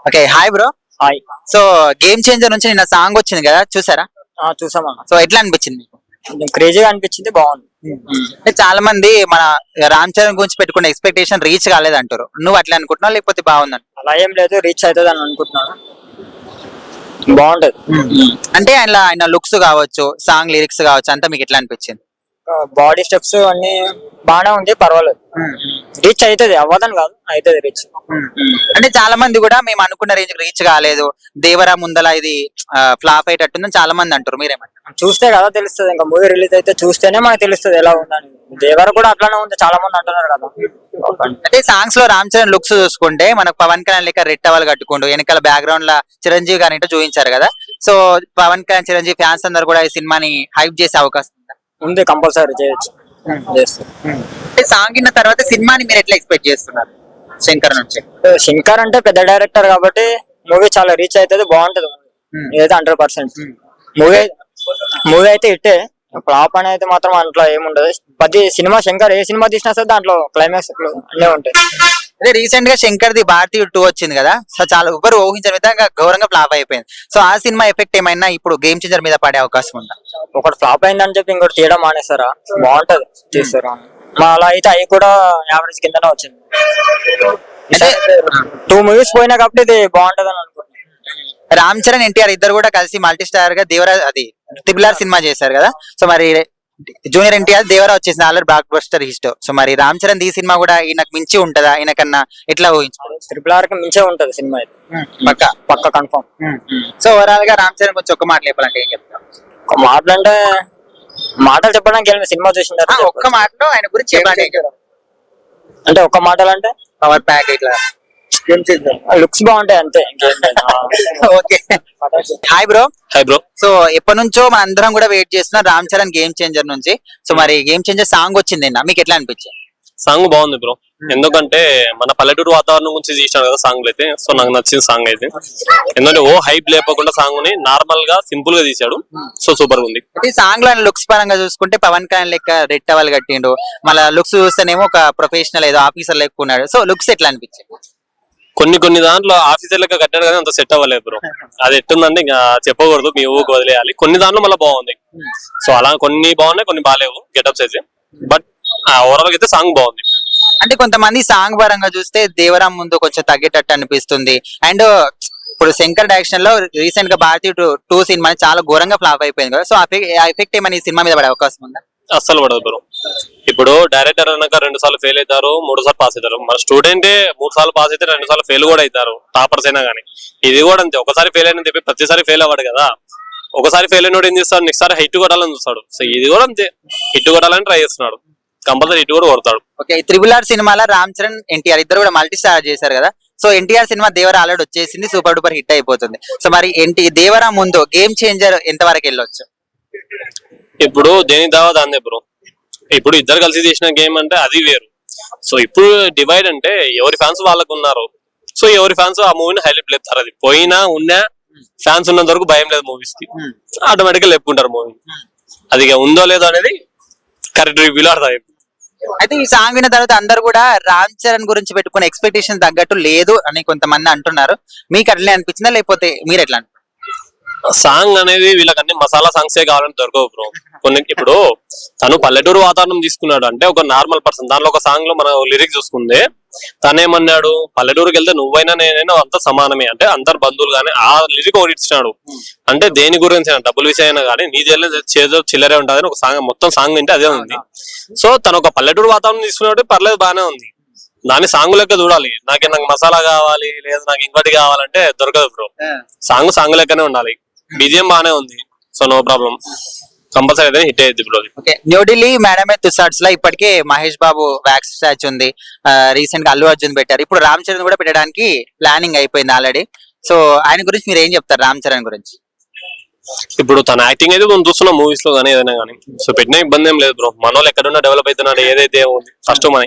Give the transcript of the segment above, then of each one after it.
Okay, hi bro. Hi. So game changer నుంచి నిన్న song వచ్చింది కదా, చూసారా? చూసామన్నా. సో ఎట్లా అనిపించింది మీకు? కొంచెం క్రేజీగా అనిపించింది, బాగుంది. అంటే చాలా మంది మన రామ్ చరణ్ గురించి పెట్టుకున్న ఎక్స్పెక్టేషన్ రీచ్ కాలేదు అంటారు. నువ్వు అట్లా అనుకుంటున్నావు లేకపోతే బాగుందంట? అలా ఏం లేదు, రీచ్ అవుతుంది అని అనుకుంటున్నాను. బాగుంటది. అంటే ఆయన లుక్స్ కావచ్చు, సాంగ్ లిరిక్స్ కావచ్చు, అంతా మీకు ఎట్లా అనిపించింది? బాడీ స్టెప్స్ అన్ని బాగానే ఉంది, పర్వాలేదు. రీచ్ అవుతుంది, అవ్వదని కాదు, అవుతుంది రీచ్. అంటే చాలా మంది కూడా మేము అనుకున్న రేంజ్ రీచ్ కాలేదు, దేవరా ముందల ఇది ఫ్లాప్ అయ్యేటట్టుందని చాలా మంది అంటారు. మీరేమంటారు? చూస్తే కదా తెలుస్తుంది, ఇంకా మూవీ రిలీజ్ అయితే చూస్తేనే మనకు తెలుస్తుంది ఎలా ఉందని. దేవర కూడా అట్లానే ఉంది, చాలా మంది అంటున్నారు కదా. అంటే సాంగ్స్ లో రామ్ చరణ్ లుక్స్ చూసుకుంటే మనకు పవన్ కళ్యాణ్ లెక్క రెడ్ టవల్ కట్టుకుంటూ వెనకాల బ్యాక్గ్రౌండ్ లా చిరంజీవి గారిని చూపించారు కదా. సో పవన్ కళ్యాణ్ చిరంజీవి ఫ్యాన్స్ అందరు కూడా ఈ సినిమాని హైప్ చేసే అవకాశం ఉంది, కంపల్సరీ చేయొచ్చు. అంటే సాంగ్ విన్న తర్వాత సినిమాని మీరు ఎట్లా ఎక్స్పెక్ట్ చేస్తున్నారు శంకర్ నుంచి? శంకర్ అంటే పెద్ద డైరెక్టర్ కాబట్టి మూవీ చాలా రీచ్ అవుతుంది, బాగుంటది. ఇదైతే 100%. మూవీ అయితే ఇట్టే. ఫ్లాప్ అనేది మాత్రం అట్లా ఏముండదు. ప్రతి సినిమా శంకర్ ఏ సినిమా తీసినా సరే దాంట్లో క్లైమాక్స్ అన్నీ ఉంటాయి. అదే రీసెంట్ గా శంకర్ ది భారతీయ 2 వచ్చింది కదా. సో చాలా ఎవరు ఊహించిన విధంగా ఘోరంగా ఫ్లాప్ అయిపోయింది. సో ఆ సినిమా ఎఫెక్ట్ ఏమైనా ఇప్పుడు గేమ్ చేంజర్ మీద పడే అవకాశం ఉందా? ఒకటి ఫ్లాప్ అయిందని చెప్పి ఇంకోటి తీయడం మానేస్తారా? బాగుంటది, చేస్తారా. అలా అయితే అవి కూడా యావరేజ్ కిందనే వచ్చింది. అంటే 2 మూవీస్ పోయినా కాబట్టి ఇది బాగుంటది అని అనుకుంటున్నాను. రామ్ చరణ్ ఎన్టీఆర్ ఇద్దరు కూడా కలిసి మల్టీ స్టార్ గా దేవరా అది ట్రిపుల్ సినిమా చేశారు కదా. సో మరి జూనియర్ ఎన్టీఆర్ దేవరా వచ్చేసింది, already block buster hit. So మరి రామ్ చరణ్ ఈ సినిమా కూడా ఈయనకు మించి ఉంటదా? ఈయనకన్నా ఎట్లా ఊహించారు? RRR కి మించే ఉంటది సినిమా అయితే, పక్క కన్ఫర్మ్. సో ఓవరాల్ గా రామ్ చరణ్ కొంచెం ఒక్క మాట చెప్పాలంటే ఏం చెప్తారు? మాటలంటే మాటలు చెప్పడానికి వెళ్ళిన సినిమా చూసిన తర్వాత ఒక్క మాటలో ఆయన గురించి చెప్పండి. అంటే ఒక్క మాటలు అంటే పవర్ ప్యాక్ ఇట్లా లుక్స్ బాగుంటాయి అంతే. Okay, hi bro. Hi bro. So ఎప్పటి నుంచో మన అందరం కూడా వెయిట్ చేస్తున్నాం రామ్ చరణ్ గేమ్ చేంజర్ నుంచి. సో మరి గేమ్ చేంజర్ సాంగ్ వచ్చింది, మీకు ఎట్లా అనిపించింది? సాంగ్ బాగుంది బ్రో, ఎందుకంటే మన పల్లెటూరు వాతావరణం గురించి తీసినాడు కదా సాంగ్ అయితే. సో నాకు నచ్చిన సాంగ్ అయితే, ఎందుకంటే ఓ హైప్ లేపకుండా సాంగ్ ని నార్మల్ గా సింపుల్ గా తీసాడు. సో సూపర్ ఉంది. ఈ సాంగ్ లో లుక్స్ పరంగా చూసుకుంటే పవన్ కళ్యాణ్ లెక్క రెడ్ టవల్ కట్టిండు, మళ్ళీ లుక్స్ చూస్తేనేమో ఒక ప్రొఫెషనల్ ఏదో ఆఫీసర్ లెక్క ఉన్నాడు. సో లుక్స్ ఎట్లా అనిపించింది? కొన్ని దాంట్లో ఆఫీసర్ లెక్క కట్టాడు కానీ అంత సెట్ అవ్వలేదు బ్రో. అది ఎట్టుందంటే ఇంకా చెప్పకూడదు, మీ ఊరికి వదిలేయాలి. కొన్ని దాంట్లో మళ్ళీ బాగుంది. సో అలా కొన్ని బాగున్నాయి, కొన్ని బాగాలేవు గెటప్స్ అయితే. బట్ ఓవరాల్ అయితే సాంగ్ బాగుంది. అంటే కొంతమంది సాంగ్ పరంగా చూస్తే దేవరాం ముందు కొంచెం తగ్గేటట్టు అనిపిస్తుంది. అండ్ ఇప్పుడు శంకర్ డైరెక్షన్ లో రీసెంట్ గా భారతీయ 2 సినిమా చాలా ఘోరంగా ఫ్లాప్ అయిపోయింది కదా. సో ఆ ఎఫెక్ట్ ఏమైనా ఈ సినిమా మీద పడే అవకాశం ఉందా? అస్సలు పడదు బ్రో. ఇప్పుడు డైరెక్టర్ అన్నాక 2 సార్లు ఫెయిల్ అవుతారు, 3 సార్లు పాస్ అవుతారు. మన స్టూడెంటే 3 సార్లు పాస్ అయితే 2 సార్లు ఫెయిల్ కూడా అవుతారు, టాపర్స్ అయినా కానీ. ఇది కూడా అంతే, ఒకసారి ఫెయిల్ అయిన చెప్పి ప్రతిసారి ఫెయిల్ అవ్వడు కదా. ఒకసారి ఫెయిల్ అయినోడు ఏం చేస్తాడు, నెక్స్ట్ సారి హిట్ కొట్టాలని చూస్తాడు. సో ఇది కూడా అంతే, హిట్ కొట్టాలని ట్రై చేస్తున్నాడు, కంపల్సరీ హిట్ కూడా కొడతాడు. ఓకే, RRR సినిమాలో రామ్ చరణ్ ఎన్టీఆర్ ఇద్దరు కూడా మల్టీ స్టార్ చేశారు కదా. సో ఎన్టీఆర్ సినిమా దేవర ఆల్రెడీ వచ్చేసింది, సూపర్ డూపర్ హిట్ అయిపోతుంది. సో మరి దేవర ముందు గేమ్ చేంజర్ ఎంత వరకు వెళ్ళొచ్చు? ఇప్పుడు దేని దావా దాందే బ్రో. ఇప్పుడు ఇద్దరు కలిసి చేసిన గేమ్ అంటే అది వేరు. సో ఇప్పుడు డివైడ్ అంటే ఎవరి ఫ్యాన్స్ వాళ్ళకు ఉన్నారు. సో ఎవరి ఫ్యాన్స్ ఆ మూవీని హైలైట్ లేపుతారు. అది పోయినా ఉన్నా ఫ్యాన్స్ ఉన్నంత వరకు భయం లేదు మూవీస్ కి, ఆటోమేటిక్ గా లేపుకుంటారు మూవీ. అది ఉందో లేదో అనేది కరెక్ట్ రివ్యూలో అర్థం. అయితే ఈ సాంగ్ విన్న తర్వాత అందరు కూడా రామ్ చరణ్ గురించి పెట్టుకున్న ఎక్స్పెక్టేషన్ తగ్గట్టు లేదు అని కొంతమంది అంటున్నారు. మీకు అట్లనే అనిపించిందా లేకపోతే మీరు ఎట్లా? సాంగ్ అనేది వీళ్ళకన్నీ మసాలా సాంగ్సే కావాలని దొరకవు బ్రో. కొన్ని ఇప్పుడు తను పల్లెటూరు వాతావరణం తీసుకున్నాడు అంటే ఒక నార్మల్ పర్సన్. దాంట్లో ఒక సాంగ్ లో మన లిరిక్స్ చూసుకుంటే తనేమన్నాడు, పల్లెటూరుకి వెళ్తే నువ్వైనా నేనైనా అంత సమానమే, అంటే అందరు బంధువులు కానీ ఆ లిరిక్ ఒకటి ఇచ్చినాడు. అంటే దేని గురించి డబ్బుల విషయమైనా కానీ నీ చేదో చిల్లరే ఉంటుంది ఒక సాంగ్, మొత్తం సాంగ్ అంటే అదే ఉంది. సో తను ఒక పల్లెటూరు వాతావరణం తీసుకున్నాడు, పర్లేదు బాగానే ఉంది. దాని సాంగ్ లెక్క చూడాలి. నాకు మసాలా కావాలి లేదా నాకు ఇంకోటి కావాలంటే దొరకదు బ్రో. సాంగ్ లెక్కనే ఉండాలి. BGM బాగానే ఉంది, సో నో ప్రాబ్లం, కంపల్సరీ అయితే హిట్ అయ్యింది బ్రో. న్యూఢిల్లీ మేడమే తుసాడ్స్ లో ఇప్పటికే మహేష్ బాబు వ్యాక్స్ స్టాచ్యూ ఉంది, రీసెంట్ గా అల్లు అర్జున్ పెట్టారు, ఇప్పుడు రామ్ చరణ్ కూడా పెట్టడానికి ప్లానింగ్ అయిపోయింది ఆల్రెడీ. సో ఆయన గురించి మీరు ఏం చెప్తారు రామ్ చరణ్ గురించి? ఇప్పుడు తన యాక్టింగ్ అయితే మనం చూస్తున్నాం మూవీస్ లో కానీ ఏదైనా కానీ. సో పెట్టిన ఇబ్బంది ఏం లేదు బ్రో. మన వాళ్ళు ఎక్కడున్నా డెవలప్ అవుతున్నాడు. ఏదైతే ఉంది ఫస్ట్ మన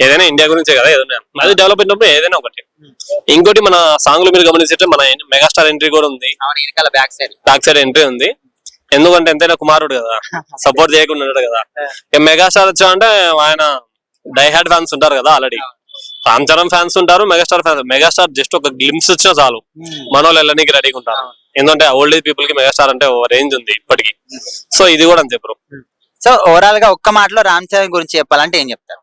ఏదైనా ఇండియా గురించే కదా, ఏదైనా అది డెవలప్ అయినప్పుడు ఏదైనా ఒకటి. ఇంకోటి మన సాంగ్ లో మీరు గమనించే మన మెగాస్టార్ ఎంట్రీ కూడా ఉంది, బ్యాక్ సైడ్ ఎంట్రీ ఉంది. ఎందుకంటే ఎంతైనా కుమారుడు కదా, సపోర్ట్ చేయకుండా ఉన్నాడు కదా. మెగాస్టార్ వచ్చా అంటే ఆయన డై హ్యాడ్ ఫ్యాన్స్ ఉంటారు కదా ఆల్రెడీ. రామ్ చరణ్ ఫ్యాన్స్ ఉంటారు, మెగాస్టార్ ఫ్యాన్స్. మెగాస్టార్ జస్ట్ ఒక గ్లిమ్స్ వచ్చినా చాలు మన వాళ్ళు వెళ్ళడానికి రెడీగా ఉంటారు. ఎందుకంటే ఓల్డ్ ఏజ్ పీపుల్ కి మెగాస్టార్ అంటే రేంజ్ ఉంది ఇప్పటికి. సో ఇది కూడా అంతే బ్రో. సో ఓవరాల్ గా ఒక్క మాటలో రామ్ చరణ్ గురించి చెప్పాలంటే ఏం చెప్తారు?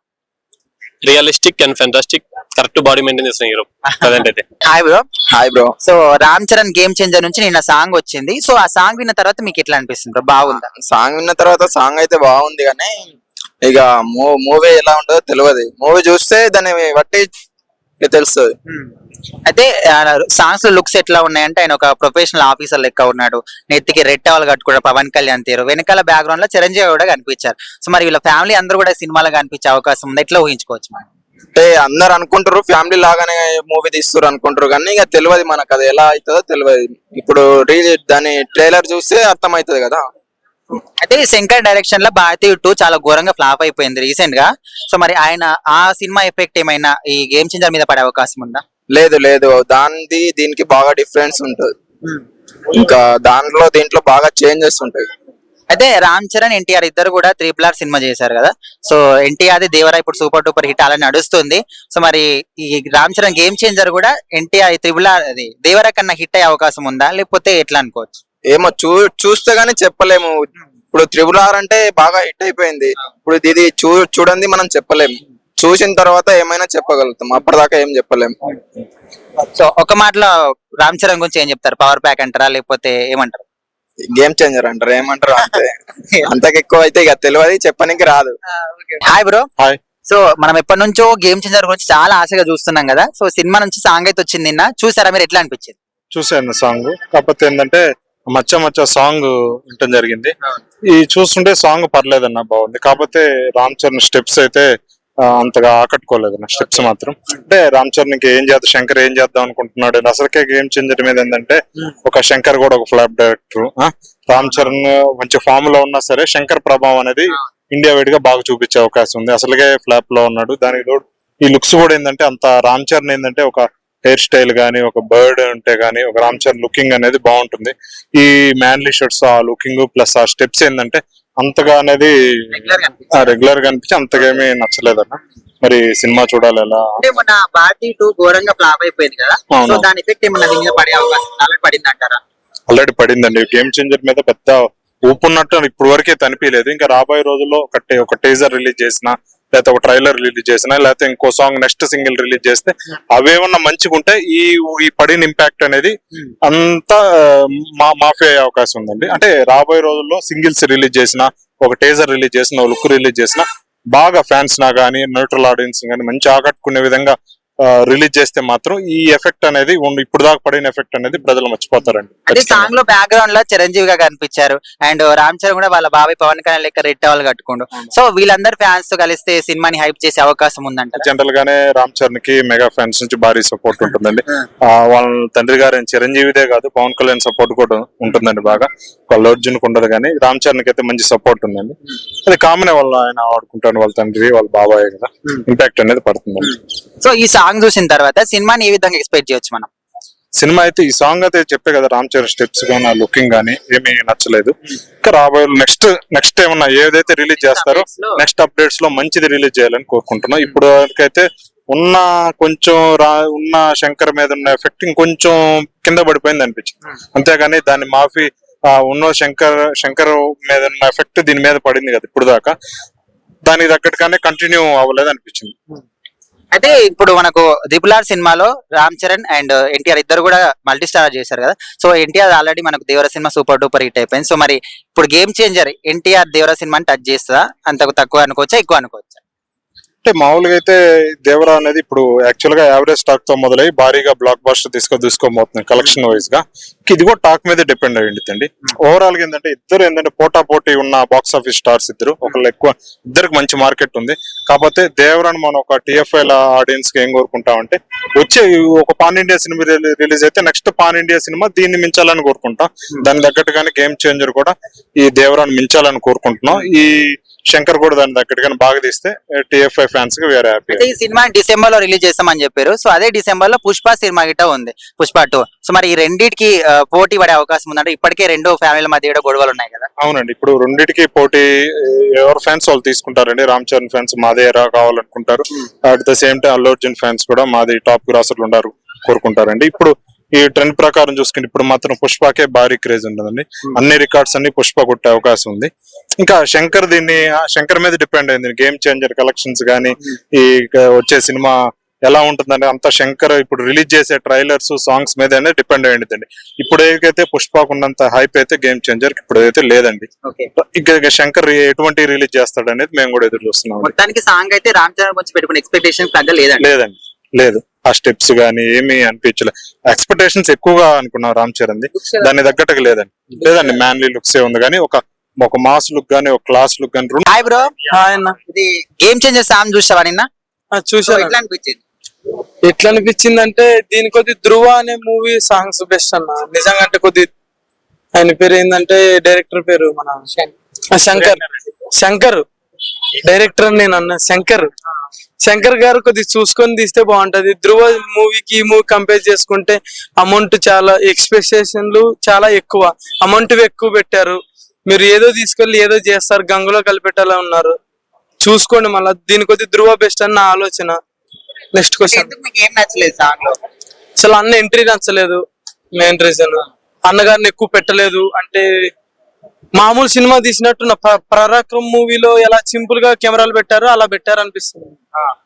Realistic and fantastic, correct body maintain చేసిన హీరో ప్రజెంట్ అయితే. Hi bro. Hi bro. So Ram Charan game changer నుంచి నిన్న సాంగ్ వచ్చింది. సో ఆ సాంగ్ విన్న తర్వాత మీకు ఎట్లా అనిపిస్తుంది బ్రో? బాగుందా? సాంగ్ విన్న తర్వాత సాంగ్ అయితే బాగుంది, కానీ ఇక మూవీ ఎలా ఉంటుందో తెలియదు. మూవీ చూస్తే దాన్ని బట్టి ఇక తెలుస్తుంది. అయితే సాంగ్స్ లో లుక్స్ ఎట్లా ఉన్నాయంటే ఆయన ఒక ప్రొఫెషనల్ ఆఫీసర్ లెక్క ఉన్నాడు, నెత్తికి రెడ్ టవల్ కట్టుకున్నాడు పవన్ కళ్యాణ్ తీరు, వెనకాల బ్యాక్గ్రౌండ్ లో చిరంజీవి కూడా కనిపించారు. సో మరి వీళ్ళ ఫ్యామిలీ అందరూ కూడా సినిమాలో కనిపించే అవకాశం ఉంది, ఎట్లా ఊహించుకోవచ్చు మనం? అంటే అందరు అనుకుంటారు ఫ్యామిలీ లాగానే మూవీ తీస్తారు అనుకుంటారు, కానీ ఇక తెలియదు మనకు అది ఎలా అవుతుందో తెలియదు. ఇప్పుడు దాని ట్రైలర్ చూస్తే అర్థమవుతుంది కదా. అయితే శంకర్ డైరెక్షన్ లో భారతీయ 2 చాలా ఘోరంగా ఫ్లాప్ అయిపోయింది రీసెంట్ గా. సో మరి ఆయన ఆ సినిమా ఎఫెక్ట్ ఏమైనా ఈ గేమ్ చేంజర్ మీద పడే అవకాశం ఉందా? లేదు లేదు, దీనికి బాగా డిఫరెన్స్ ఉంటుంది. ఇంకా దీంట్లో బాగా చేంజెస్ ఉంటాయి. అయితే రామ్ చరణ్ ఎన్టీఆర్ ఇద్దరు కూడా RRR సినిమా చేశారు కదా. సో ఎన్టీఆర్ దేవరా ఇప్పుడు సూపర్ డూపర్ హిట్ అలా నడుస్తుంది. సో మరి ఈ రామ్ చరణ్ గేమ్ చేంజర్ కూడా ఎన్టీఆర్ RRR అది దేవరా కన్నా హిట్ అయ్యే అవకాశం ఉందా, లేకపోతే ఎట్లా అనుకోవచ్చు? ఏమో చూస్తే గానీ చెప్పలేము. ఇప్పుడు RRR అంటే బాగా హిట్ అయిపోయింది. ఇప్పుడు ఇది చూడండి మనం చెప్పలేము. చూసిన తర్వాత ఏమైనా చెప్పగలుగుతాం, అప్పటిదాకా ఏం చెప్పలేము. సో ఒక మాటలో రామ్ చరణ్ గురించి ఏం చెప్తారు? పవర్ ప్యాక్ అంటారా, లేకపోతే ఏమంటారు? గేమ్ చేంజర్ అంటారు, ఏమంటారు అంతే. అంతకు ఎక్కువ అయితే ఇక తెలియదు, చెప్పడానికి రాదు. Hi bro. హాయ్. సో మనం ఎప్పటి నుంచో గేమ్ చేంజర్ గురించి చాలా ఆశగా చూస్తున్నాం కదా. సో సినిమా నుంచి సాంగ్ అయితే వచ్చింది నిన్న, చూసారా మీరు? ఎట్లా అనిపించింది? చూసాను సాంగ్. కాకపోతే ఏంటంటే మచ్చ సాంగ్ వినటం జరిగింది. ఈ చూస్తుంటే సాంగ్ పర్లేదన్న, బాగుంది. కాకపోతే రామ్ చరణ్ స్టెప్స్ అయితే అంతగా ఆకట్టుకోలేదు నా స్టెప్స్ మాత్రం. అంటే రామ్ చరణ్ కి ఏం చేద్దాం, శంకర్ ఏం చేద్దాం అనుకుంటున్నాడు. అసలుకే గేమ్ చేంజర్ మీద ఏంటంటే ఒక శంకర్ కూడా ఒక ఫ్లాప్ డైరెక్టర్. రామ్ చరణ్ మంచి ఫామ్ లో ఉన్నా సరే శంకర్ ప్రభావం అనేది ఇండియా వైడ్ గా బాగా చూపించే అవకాశం ఉంది. అసలుకే ఫ్లాప్ లో ఉన్నాడు. దానికి తోడు ఈ లుక్స్ కూడా ఏంటంటే అంత రామ్ చరణ్ ఏంటంటే ఒక హెయిర్ స్టైల్ గానీ, ఒక బర్డ్ ఉంటే గానీ, ఒక రామ్ చరణ్ లుకింగ్ అనేది బాగుంటుంది. ఈ మ్యాన్లీ షర్ట్స్ ఆ లుకింగ్ ప్లస్ ఆ స్టెప్స్ ఏంటంటే అంతగా అనేది రెగ్యులర్ గా అనిపించి అంతగా ఏమీ నచ్చలేదన్న. మరి సినిమా చూడాలి ఎలా. అంటే మన భారతీయ 2 ఘోరంగా ఫ్లాప్ అయిపోయింది కదా. అవును. సో దాని ఎఫెక్ట్ ఏమన్నా దీని మీద పడే అవకాశం ఆల్రెడీ పడింది అంటారా? ఆల్రెడీ పడిందండి. గేమ్ చేంజర్ మీద పెద్ద ఊపున్నట్టు ఇప్పుడు వరకే తనిపించలేదు. ఇంకా రాబోయే రోజుల్లో ఒక టీజర్ రిలీజ్ చేసిన, లేకపోతే ఒక ట్రైలర్ రిలీజ్ చేసిన, లేకపోతే ఇంకో సాంగ్ నెక్స్ట్ సింగిల్ రిలీజ్ చేస్తే అవేమన్నా మంచిగా ఉంటే ఈ పడిన ఇంపాక్ట్ అనేది అంతా మాఫీ అయ్యే అవకాశం ఉందండి. అంటే రాబోయే రోజుల్లో సింగిల్స్ రిలీజ్ చేసిన, ఒక టీజర్ రిలీజ్ చేసిన, ఒక లుక్ రిలీజ్ చేసిన బాగా ఫ్యాన్స్ నా గానీ, న్యూట్రల్ ఆడియన్స్ గానీ మంచి ఆకట్టుకునే విధంగా రిలీజ్ చేస్తే మాత్రం ఈ ఎఫెక్ట్ అనేది ఇప్పుడు దాకా పడిన ఎఫెక్ట్ అనేది ప్రజలు మర్చిపోతారండి. అంటే సాంగ్ లో బ్యాక్గ్రౌండ్ లో చిరంజీవి గా కనిపించారు, అండ్ రామ్ చరణ్ కూడా వాళ్ళ బాబాయ్ పవన్ కళ్యాణ్ లెక్క రెడ్ టవల్ కట్టుకోండు. సో వీళ్ళందరూ ఫ్యాన్స్ తో కలిస్తే సినిమాని హైప్ చేసే అవకాశం ఉందంట. జనరల్ గానే రామ్ చరణ్ కి మెగా ఫ్యాన్స్ నుంచి భారీ సపోర్ట్ ఉంటుందండి. వాళ్ళ తండ్రి గారు చిరంజీవిదే కాదు, పవన్ కళ్యాణ్ సపోర్ట్ కూడా ఉంటుందండి బాగా. అల్లు అర్జున్ కు ఉండదు కానీ రామ్ చరణ్ కి అయితే మంచి సపోర్ట్ ఉందండి. అది కామన్, వాళ్ళు ఆయన ఆడుకుంటాడు, వాళ్ళ తండ్రి వాళ్ళ బాబాయ్ కదా, ఇంపాక్ట్ అనేది పడుతుందండి. సో ఈ సాంగ్ చూసిన తర్వాత సినిమాని ఏ విధంగా ఎక్స్పెక్ట్ చేయొచ్చు మనం? సినిమా అయితే ఈ సాంగ్ అయితే చెప్పే కదా, రామ్ చరణ్ స్టెప్స్ గానీ, లుకింగ్ గానీ ఏమీ నచ్చలేదు. ఇంకా రాబోయే నెక్స్ట్ ఏమన్నా ఏదైతే రిలీజ్ చేస్తారో నెక్స్ట్ అప్డేట్స్ లో మంచిది రిలీజ్ చేయాలని కోరుకుంటున్నాం. ఇప్పుడు వరకైతే ఉన్న శంకర్ మీద ఉన్న ఎఫెక్ట్ ఇంకొంచెం కింద పడిపోయింది అనిపించింది. అంతేగాని దాన్ని మాఫీ ఉన్న శంకర్ మీద ఉన్న ఎఫెక్ట్ దీని మీద పడింది కదా ఇప్పుడు దాకా, దానికి తగ్గట్టుగానే కంటిన్యూ అవ్వలేదు అనిపించింది. అయితే ఇప్పుడు మనకు RRR సినిమాలో రామ్ చరణ్ అండ్ ఎన్టీఆర్ ఇద్దరు కూడా మల్టీ స్టార్ చేశారు కదా. సో ఎన్టీఆర్ ఆల్రెడీ మనకు దేవర సినిమా సూపర్ డూపర్ హిట్ అయిపోయింది. సో మరి ఇప్పుడు గేమ్ చేంజర్ ఎన్టీఆర్ దేవర సినిమాని టచ్ చేస్తుందా? అంతకు తక్కువ అనుకోవచ్చా, ఎక్కువ అనుకోవచ్చా? అంటే మామూలుగా అయితే దేవరా అనేది ఇప్పుడు యాక్చువల్ గా యావరేజ్ టాక్ తో మొదలై భారీగా బ్లాక్ బాస్టర్ తీసుకోబోతుంది కలెక్షన్ వైజ్ గా. ఇది కూడా టాక్ మీద డిపెండ్ అయ్యి ఉంటుంది. ఓవరాల్ గా ఇద్దరు పోటీ ఉన్న బాక్స్ ఆఫీస్ స్టార్స్ ఒకళ్ళు ఎక్కువ, ఇద్దరికి మంచి మార్కెట్ ఉంది. కాకపోతే దేవరాను మనం ఒక TFI ఆడియన్స్ కి ఏం కోరుకుంటామంటే వచ్చే ఒక పాన్ ఇండియా సినిమా రిలీజ్ అయితే నెక్స్ట్ పాన్ ఇండియా సినిమా దీన్ని మించాలని కోరుకుంటాం. దాని తగ్గట్టుగానే గేమ్ చేంజర్ కూడా ఈ దేవరాను మించాలని కోరుకుంటున్నాం. ఈ శంకర్ కూడా దాని తగ్గట్టుగానే బాగా తీస్తే TFI ఫ్యాన్స్ కి వేరే హ్యాపీ. ఈ సినిమా డిసెంబర్ లో రిలీజ్ చేస్తామని చెప్పారు. సో అదే డిసెంబర్ లో పుష్ప సినిమా గిట్ట ఉంది, పుష్ప 2. సో మరి ఈ రెండింటికి పోటీ పడే అవకాశం ఉందంటే ఇప్పటికే రెండు ఫ్యామిలీల మధ్య కూడా గొడవలు ఉన్నాయి కదా. అవునండి, ఇప్పుడు రెండిటికి పోటీ ఎవరు ఫ్యాన్స్ వాళ్ళు తీసుకుంటారండి. రామ్ చరణ్ ఫ్యాన్స్ మాదే ఎరా కావాలనుకుంటారు. At the same time Allu Arjun fans కూడా మాది టాప్ గ్రాసర్లు ఉండారు కోరుకుంటారండి. ఇప్పుడు ఈ ట్రెండ్ ప్రకారం చూసుకుంటే ఇప్పుడు మాత్రం పుష్పకే భారీ క్రేజ్ ఉంటుందండి. అన్ని రికార్డ్స్ అన్ని పుష్ప కొట్టే అవకాశం ఉంది. ఇంకా శంకర్ మీద డిపెండ్ అయింది. గేమ్ చేంజర్ కలెక్షన్స్ గానీ ఈ వచ్చే సినిమా ఎలా ఉంటుందంటే అంత శంకర్ ఇప్పుడు రిలీజ్ చేసే ట్రైలర్స్ సాంగ్స్ మీద డిపెండ్ అయ్యిందండి. ఇప్పుడు ఏదైతే పుష్పకు ఉన్నంత హైప్ అయితే గేమ్ చేంజర్ ఇప్పుడు అయితే లేదండి. ఇక శంకర్ ఎటువంటి రిలీజ్ చేస్తాడు అనేది మేము కూడా ఎదురు చూస్తున్నాం. మొత్తానికి సాంగ్ అయితే రామ్ చరణ్ గురించి పెట్టుకున్న ఎక్స్పెక్టేషన్ లేదండి, లేదు. ఆ స్టెప్స్ గానీ ఏమీ అనిపించలేదు. ఎక్స్పెక్టేషన్స్ ఎక్కువగా అనుకున్నాం రామ్ చరణ్ ది, దాన్ని తగ్గట్టుగా లేదండి. మ్యాన్లీ లుక్స్ ఏ ఉంది కానీ ఒక మాస్ లుక్ గానీ ఒక క్లాస్ లుక్ గానీ. హాయ్ బ్రో, ఇది గేమ్ చేంజర్ సాంగ్ చూసావా నిన్న? చూసాను. ఎట్లా అనిపించింది? ఎట్లా అనిపించింది అంటే దీని కొద్ది ధృవ అనే మూవీ సాంగ్స్ బెస్ట్ అన్న నిజంగా. అంటే కొద్ది ఆయన పేరు ఏంటంటే డైరెక్టర్ పేరు మన శంకర్ డైరెక్టర్ నేను అన్న శంకర్ గారు కొద్దిగా చూసుకొని తీస్తే బాగుంటది. ధృవ మూవీకి ఈ మూవీ కంపేర్ చేసుకుంటే అమౌంట్ చాలా ఎక్స్పెక్టేషన్లు చాలా ఎక్కువ, అమౌంట్ ఎక్కువ పెట్టారు. మీరు ఏదో తీసుకెళ్లి ఏదో చేస్తారు, గంగలో కలిపెట్టాలా ఉన్నారు. చూసుకోండి మళ్ళా. దీని కొద్ది ధృవ బెస్ట్ అని నా ఆలోచన. నెక్స్ట్ క్వశ్చన్, ఏం నచ్చలేదు సాంగ్ లో? అసలు అన్న ఎంట్రీ నచ్చలేదు. మెయిన్ రీజన్ అన్నగారిని ఎక్కువ పెట్టలేదు. అంటే మామూలు సినిమా తీసినట్టు పరాక్రమ్ మూవీలో ఎలా సింపుల్ గా కెమెరాలు పెట్టారో అలా పెట్టారు అనిపిస్తుంది.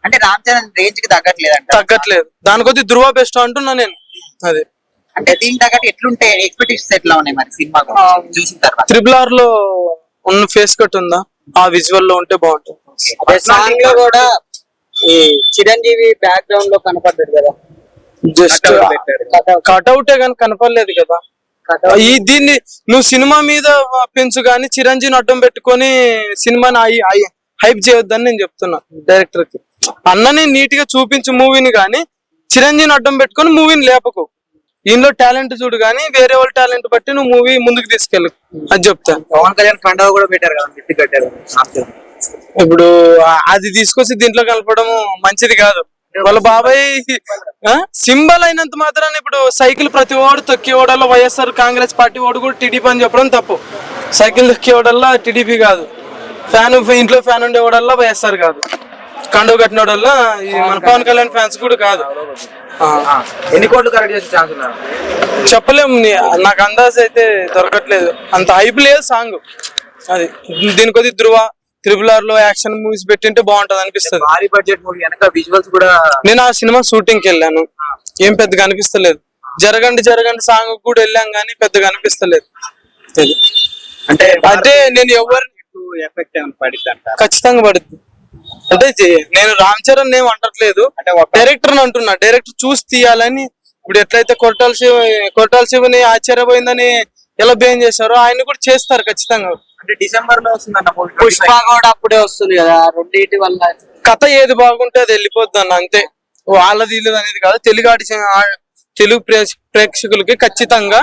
అంటే రామ్ చరణ్ రేంజ్ కి తగ్గట్లేదు. దాని కొద్ది ధృవ బెస్ట్ అంటున్నా నేను. అదే అంటే దీనికి తగ్గట్టు ఎట్లుంటే ఎక్స్పెక్టేషన్స్ ఎట్లా ఉన్నాయి మరి సినిమా చూసిన తర్వాత? RRR లో ఉన్న ఫేస్ కట్ ఉందా ఆ విజువల్ లో ఉంటే బాగుంటుంది. సాంగ్ లో కూడా ఈ చిరంజీవి బ్యాక్గ్రౌండ్ లో కనపడ్డాడు కదా, జస్ట్ కట్అవుటే కానీ కనపడలేదు కదా. దీన్ని నువ్వు సినిమా మీద పెంచు గానీ చిరంజీవిని అడ్డం పెట్టుకొని సినిమాని హైప్ చేయొద్దని నేను చెప్తున్నా డైరెక్టర్ కి. అన్నని నీట్ గా చూపించు మూవీని గానీ చిరంజీవిని అడ్డం పెట్టుకొని మూవీని లేపకు. దీనిలో టాలెంట్ చూడు గానీ వేరే వాళ్ళ టాలెంట్ బట్టి నువ్వు మూవీ ముందుకు తీసుకెళ్ళు అది చెప్తాను. పవన్ కళ్యాణ్ పండుగ కూడా పెట్టారు కదా, గట్టి కట్టారు. ఇప్పుడు అది తీసుకొచ్చి దీంట్లో కలపడం మంచిది కాదు. వాళ్ళ బాబాయ్ సింబల్ అయినంత మాత్రాన్ని ఇప్పుడు సైకిల్ ప్రతి ఓడు తొక్కి ఓడల్లో వైఎస్ఆర్ కాంగ్రెస్ పార్టీ ఓడు కూడా టీడీపీ అని చెప్పడం తప్పు. సైకిల్ తొక్కి ఓడల్లా టీడీపీ కాదు, ఫ్యాన్ ఇంట్లో ఫ్యాన్ ఉండే ఓడల్లా వైఎస్ఆర్ కాదు, కండువ కట్టిన ఓడల్లా మన పవన్ కళ్యాణ్ ఫ్యాన్స్ కూడా కాదు. ఎన్ని కోట్లు కరెక్ట్ చేసే ఛాన్స్ ఉన్నారు చెప్పలేము. నాకు అందాజ అయితే దొరకట్లేదు, అంత హైప్ లేదు సాంగ్. అది దీని కొద్ది ధృవ RRR లో యాక్షన్ మూవీస్ పెట్టింటే బాగుంటది అనిపిస్తుంది. భారీ బడ్జెట్ మూవీ వెనక విజువల్స్ కూడా. నేను ఆ సినిమా షూటింగ్ కి వెళ్ళాను, ఏం పెద్దగా అనిపిస్తలేదు. జరగండి సాంగ్ కూడా వెళ్ళాం కానీ పెద్దగా అనిపిస్తలేదు. అంటే నేను ఎవరు ఎఫెక్ట్ పడింది ఖచ్చితంగా పడుతుంది. అంటే నేను రామ్ చరణ్ ఏం అంటట్లేదు, డైరెక్టర్ అంటున్నా. డైరెక్టర్ చూసి తీయాలని. ఇప్పుడు ఎట్లయితే కొట్టాల శివని ఆశ్చర్యపోయిందని ఎలా బేన్ చేశారో ఆయన కూడా చేస్తారు ఖచ్చితంగా. అంటే డిసెంబర్ లో వస్తుందన్న పుష్ప కూడా అప్పుడే వస్తుంది కదా. రెండింటి వల్ల కథ ఏది బాగుంటే అది వెళ్ళిపోద్ది అన్న, అంతే. వాళ్ళది వీళ్ళది అనేది కాదు. తెలుగు ప్రేక్షకులకి ఖచ్చితంగా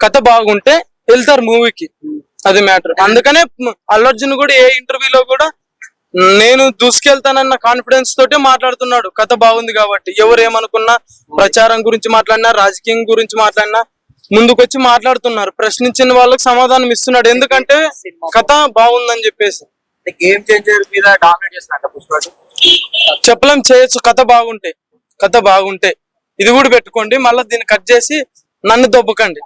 కథ బాగుంటే వెళ్తారు మూవీకి, అది మ్యాటర్. అందుకనే అల్లు అర్జున్ కూడా ఏ ఇంటర్వ్యూలో కూడా నేను దూసుకెళ్తానన్న కాన్ఫిడెన్స్ తోటే మాట్లాడుతున్నాడు, కథ బాగుంది కాబట్టి. ఎవరు ఏమనుకున్నా, ప్రచారం గురించి మాట్లాడినా, రాజకీయం గురించి మాట్లాడినా ముందుకొచ్చి మాట్లాడుతున్నారు. ప్రశ్నించిన వాళ్ళకి సమాధానం ఇస్తున్నాడు, ఎందుకంటే కథ బాగుందని చెప్పేసి. గేమ్ చేంజర్ మీద డామినేట్ చేస్తున్నట్టు పుష్ప చెప్పలేం, చేయొచ్చు. కథ బాగుంటే ఇది కూడా పెట్టుకోండి, మళ్ళీ దీన్ని కట్ చేసి నన్ను దొబ్బకండి.